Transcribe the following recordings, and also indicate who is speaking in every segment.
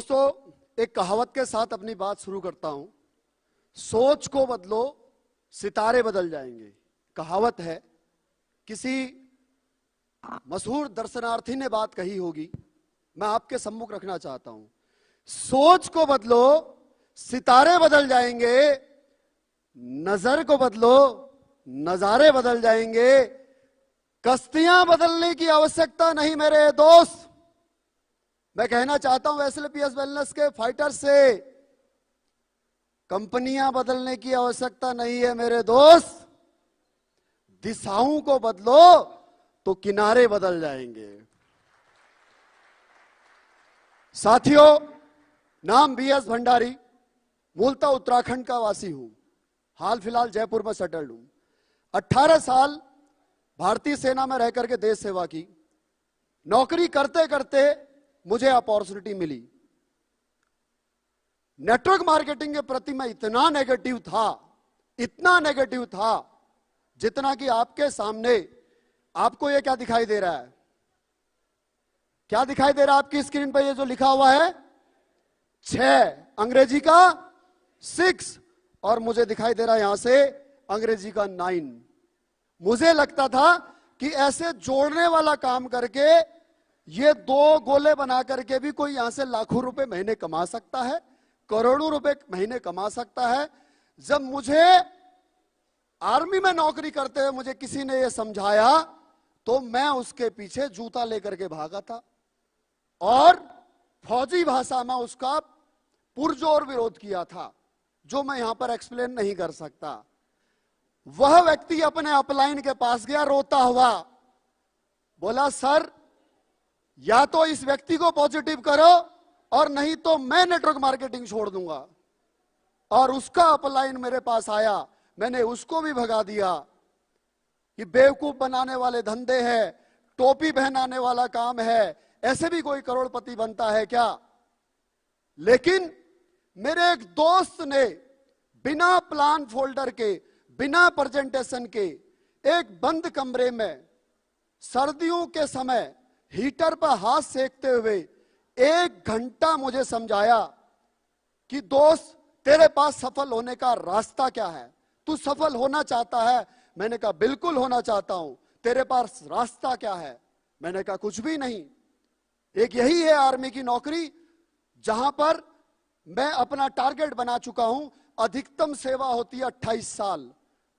Speaker 1: दोस्तों, एक कहावत के साथ अपनी बात शुरू करता हूं। सोच को बदलो, सितारे बदल जाएंगे। कहावत है, किसी मशहूर दर्शनार्थी ने बात कही होगी, मैं आपके सम्मुख रखना चाहता हूं। सोच को बदलो, सितारे बदल जाएंगे। नजर को बदलो, नजारे बदल जाएंगे। कश्तियां बदलने की आवश्यकता नहीं मेरे दोस्त। मैं कहना चाहता हूं एसएलपीएस वेलनेस के फाइटर्स से, कंपनियां बदलने की आवश्यकता नहीं है मेरे दोस्त। दिशाओं को बदलो तो किनारे बदल जाएंगे। साथियों, नाम बीएस भंडारी, मूलतः उत्तराखंड का वासी हूं। हाल फिलहाल जयपुर में सेटल्ड हूं। 18 साल भारतीय सेना में रहकर के देश सेवा की। नौकरी करते करते मुझे अपॉर्चुनिटी मिली। नेटवर्क मार्केटिंग के प्रति मैं इतना नेगेटिव था, जितना कि आपके सामने आपको ये क्या दिखाई दे रहा है? क्या दिखाई दे रहा है आपकी स्क्रीन पर? ये जो लिखा हुआ है 6, अंग्रेजी का 6, और मुझे दिखाई दे रहा है यहां से अंग्रेजी का 9। मुझे लगता था कि ऐसे जोड़ने वाला काम करके ये 2 गोले बना करके भी कोई यहां से लाखों रुपए महीने कमा सकता है, करोड़ों रुपए महीने कमा सकता है। जब मुझे आर्मी में नौकरी करते हुए मुझे किसी ने यह समझाया, तो मैं उसके पीछे जूता लेकर के भागा था और फौजी भाषा में उसका पुरजोर विरोध किया था, जो मैं यहां पर एक्सप्लेन नहीं कर सकता। वह व्यक्ति अपने अपलाइन के पास गया रोता हुआ, बोला सर या तो इस व्यक्ति को पॉजिटिव करो और नहीं तो मैं नेटवर्क मार्केटिंग छोड़ दूंगा। और उसका अपलाइन मेरे पास आया, मैंने उसको भी भगा दिया कि बेवकूफ बनाने वाले धंधे हैं, टोपी पहनाने वाला काम है, ऐसे भी कोई करोड़पति बनता है क्या? लेकिन मेरे एक दोस्त ने बिना प्लान फोल्डर के, बिना प्रेजेंटेशन के, एक बंद कमरे में सर्दियों के समय हीटर पर हाथ सेकते हुए 1 घंटा मुझे समझाया कि दोस्त तेरे पास सफल होने का रास्ता क्या है, तू सफल होना चाहता है? मैंने कहा बिल्कुल होना चाहता हूं। तेरे पास रास्ता क्या है? मैंने कहा कुछ भी नहीं। एक यही है आर्मी की नौकरी, जहां पर मैं अपना टारगेट बना चुका हूं। अधिकतम सेवा होती है 28 साल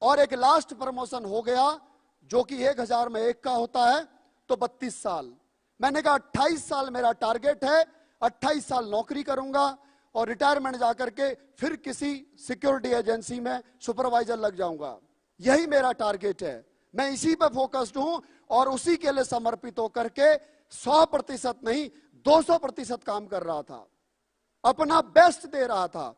Speaker 1: और एक लास्ट प्रमोशन हो गया जो कि 1000 में 1 का होता है, तो 32 साल। मैंने कहा 28 साल मेरा टारगेट है, 28 साल नौकरी करूंगा और रिटायरमेंट जाकर के फिर किसी सिक्योरिटी एजेंसी में सुपरवाइजर लग जाऊंगा। यही मेरा टारगेट है। मैं इसी पर फोकस्ड हूं और उसी के लिए समर्पित होकर के 100% नहीं 200% काम कर रहा था, अपना बेस्ट दे रहा था।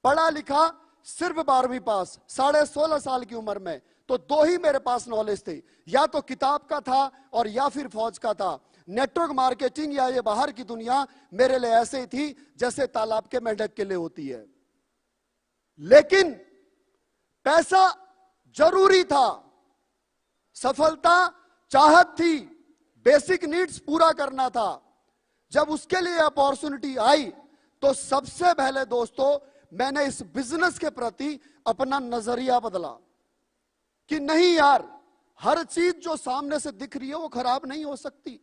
Speaker 1: पढ़ा लिखा सिर्फ 12वीं पास, 16.5 साल की उम्र में, तो 2 ही मेरे पास नॉलेज थे, या तो किताब का था और या फिर फौज का था। नेटवर्क मार्केटिंग या ये बाहर की दुनिया मेरे लिए ऐसे ही थी जैसे तालाब के मेंढक के लिए होती है। लेकिन पैसा जरूरी था, सफलता चाहत थी, बेसिक नीड्स पूरा करना था। जब उसके लिए अपॉर्चुनिटी आई तो सबसे पहले दोस्तों मैंने इस बिजनेस के प्रति अपना नजरिया बदला कि नहीं यार, हर चीज जो सामने से दिख रही है वो खराब नहीं हो सकती।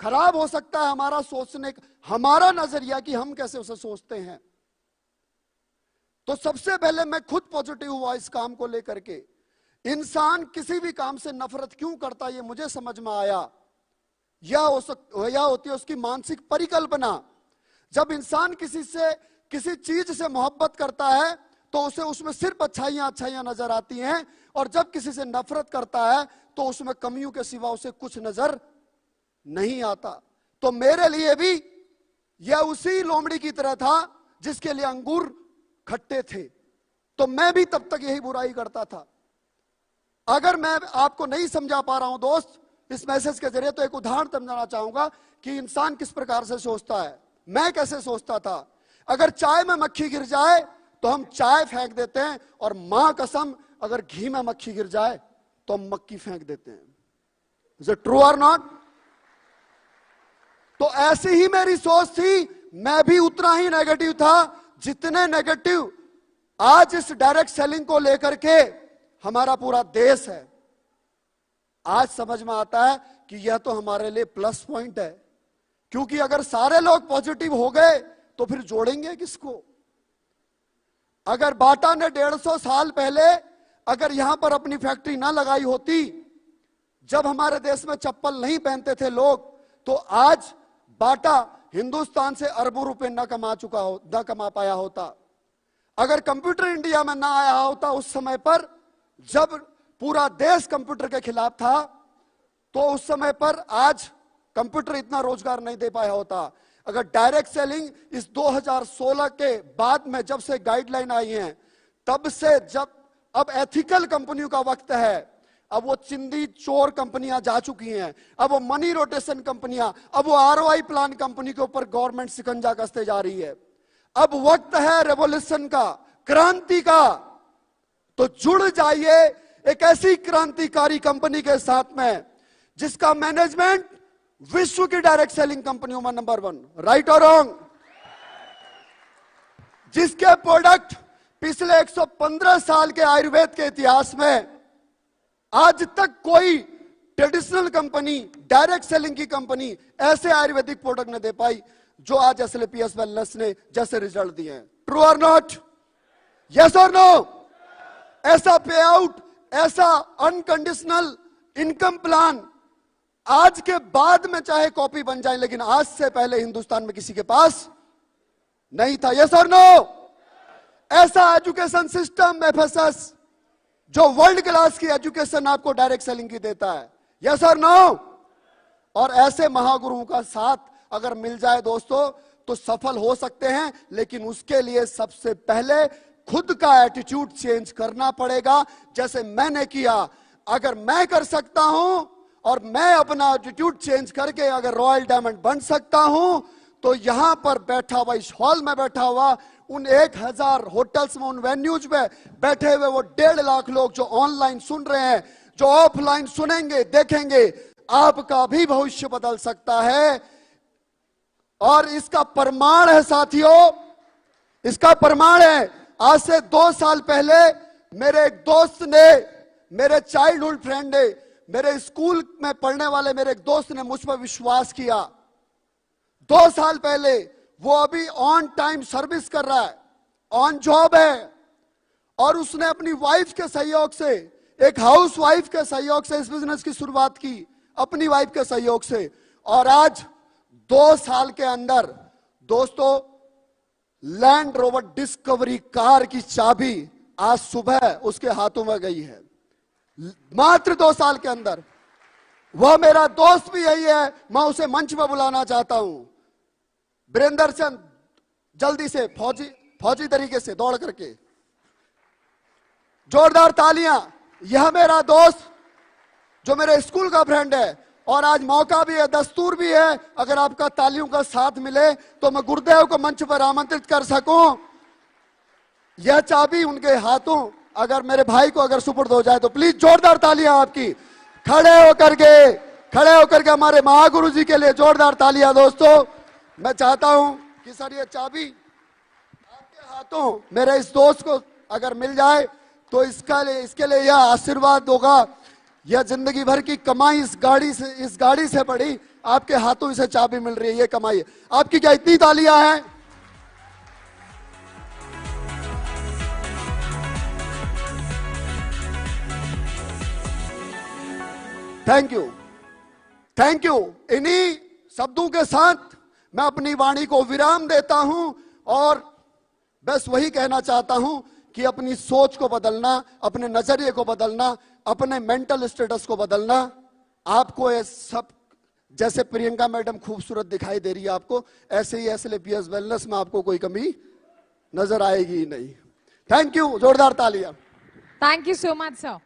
Speaker 1: खराब हो सकता है हमारा सोचने, हमारा नजरिया कि हम कैसे उसे सोचते हैं। तो सबसे पहले मैं खुद पॉजिटिव हुआ इस काम को लेकर के। इंसान किसी भी काम से नफरत क्यों करता है ये मुझे समझ में आया। या होती है उसकी मानसिक परिकल्पना। जब इंसान किसी चीज से मोहब्बत करता है तो उसे उसमें सिर्फ अच्छाइयां नजर आती हैं, और जब किसी से नफरत करता है तो उसमें कमियों के सिवा उसे कुछ नजर नहीं आता। तो मेरे लिए भी यह उसी लोमड़ी की तरह था जिसके लिए अंगूर खट्टे थे, तो मैं भी तब तक यही बुराई करता था। अगर मैं आपको नहीं समझा पा रहा हूं दोस्त इस मैसेज के जरिए, तो एक उदाहरण समझाना चाहूंगा कि इंसान किस प्रकार से सोचता है। मैं कैसे सोचता था। अगर चाय में मक्खी गिर जाए तो हम चाय फेंक देते हैं, और मां कसम अगर घी में मक्खी गिर जाए तो हम मक्खी फेंक देते हैं। इज इट ट्रू और नॉट? तो ऐसी ही मेरी सोच थी, मैं भी उतना ही नेगेटिव था जितने नेगेटिव आज इस डायरेक्ट सेलिंग को लेकर के हमारा पूरा देश है। आज समझ में आता है कि यह तो हमारे लिए प्लस पॉइंट है, क्योंकि अगर सारे लोग पॉजिटिव हो गए तो फिर जोड़ेंगे किसको? अगर बाटा ने 150 साल पहले अगर यहां पर अपनी फैक्ट्री ना लगाई होती, जब हमारे देश में चप्पल नहीं पहनते थे लोग, तो आज बाटा हिंदुस्तान से अरबों रुपए न कमा पाया होता। अगर कंप्यूटर इंडिया में ना आया होता उस समय पर, जब पूरा देश कंप्यूटर के खिलाफ था, तो उस समय पर आज कंप्यूटर इतना रोजगार नहीं दे पाया होता। अगर डायरेक्ट सेलिंग इस 2016 के बाद में जब से गाइडलाइन आई हैं, तब से जब अब एथिकल कंपनियों का वक्त है, अब वो चिंदी चोर कंपनियां जा चुकी हैं, अब वो मनी रोटेशन कंपनियां, अब वो आरओआई प्लान कंपनी के ऊपर गवर्नमेंट शिकंजा कसते जा रही है। अब वक्त है रेवोल्यूशन का, क्रांति का। तो जुड़ जाइए एक ऐसी क्रांतिकारी कंपनी के साथ में जिसका मैनेजमेंट विश्व की डायरेक्ट सेलिंग कंपनियों में नंबर 1, राइट और रॉन्ग, जिसके प्रोडक्ट पिछले 115 साल के आयुर्वेद के इतिहास में आज तक कोई ट्रेडिशनल कंपनी, डायरेक्ट सेलिंग की कंपनी ऐसे आयुर्वेदिक प्रोडक्ट न दे पाई जो आज एसएलपीएस वेलनेस ने जैसे रिजल्ट दिए हैं। ट्रू और नॉट? यस और नो? ऐसा पे आउट, ऐसा अनकंडीशनल इनकम प्लान आज के बाद में चाहे कॉपी बन जाए, लेकिन आज से पहले हिंदुस्तान में किसी के पास नहीं था। यस और नो? ऐसा एजुकेशन सिस्टम एफएसएस जो वर्ल्ड क्लास की एजुकेशन आपको डायरेक्ट सेलिंग की देता है। यस और नो? और ऐसे महागुरुओं का साथ अगर मिल जाए दोस्तों तो सफल हो सकते हैं, लेकिन उसके लिए सबसे पहले खुद का एटीट्यूड चेंज करना पड़ेगा, जैसे मैंने किया। अगर मैं कर सकता हूं और मैं अपना एटीट्यूड चेंज करके अगर रॉयल डायमंड बन सकता हूं, तो यहां पर बैठा हुआ, इस हॉल में बैठा हुआ, उन 1000 होटल्स में, उन वेन्यूज में बैठे हुए वो 1.5 लाख लोग जो ऑनलाइन सुन रहे हैं, जो ऑफलाइन सुनेंगे, देखेंगे, आपका भी भविष्य बदल सकता है। और इसका प्रमाण है साथियों, इसका प्रमाण है, आज से 2 साल पहले मेरे एक दोस्त ने, मेरे चाइल्डहुड फ्रेंड ने, मेरे स्कूल में पढ़ने वाले मेरे एक दोस्त ने मुझ पर विश्वास किया। 2 साल पहले, वो अभी ऑन टाइम सर्विस कर रहा है, ऑन जॉब है, और उसने अपनी वाइफ के सहयोग से, एक हाउस वाइफ के सहयोग से इस बिजनेस की शुरुआत की, अपनी वाइफ के सहयोग से। और आज 2 साल के अंदर दोस्तों लैंड रोवर डिस्कवरी कार की चाबी आज सुबह उसके हाथों में गई है, मात्र 2 साल के अंदर। वह मेरा दोस्त भी यही है, मैं उसे मंच पर बुलाना चाहता हूं। वीरेंद्र चंद, जल्दी से फौजी तरीके से दौड़ करके, जोरदार तालियां। यह मेरा दोस्त जो मेरे स्कूल का फ्रेंड है, और आज मौका भी है, दस्तूर भी है, अगर आपका तालियों का साथ मिले तो मैं गुरुदेव को मंच पर आमंत्रित कर सकूं। यह चाबी उनके हाथों अगर मेरे भाई को अगर सुपुर्द हो जाए तो प्लीज जोरदार तालियां आपकी। खड़े होकर के हमारे महागुरु जी के लिए जोरदार तालियां दोस्तों। मैं चाहता हूं कि सर ये चाबी आपके हाथों मेरे इस दोस्त को अगर मिल जाए तो इसके लिए यह आशीर्वाद होगा, यह जिंदगी भर की कमाई इस गाड़ी से पड़ी, आपके हाथों इसे चाबी मिल रही है, ये कमाई है आपकी। क्या इतनी तालियां हैं? Thank you. इन्हीं शब्दों के साथ मैं अपनी वाणी को विराम देता हूं, और बस वही कहना चाहता हूं कि अपनी सोच को बदलना, अपने नजरिए को बदलना, अपने मेंटल स्टेटस को बदलना। आपको ये सब, जैसे प्रियंका मैडम खूबसूरत दिखाई दे रही है आपको, ऐसे ही एसएलपीएस वेलनेस में आपको कोई कमी नजर आएगी ही नहीं। थैंक यू, जोरदार तालियां।
Speaker 2: Thank you so much sir.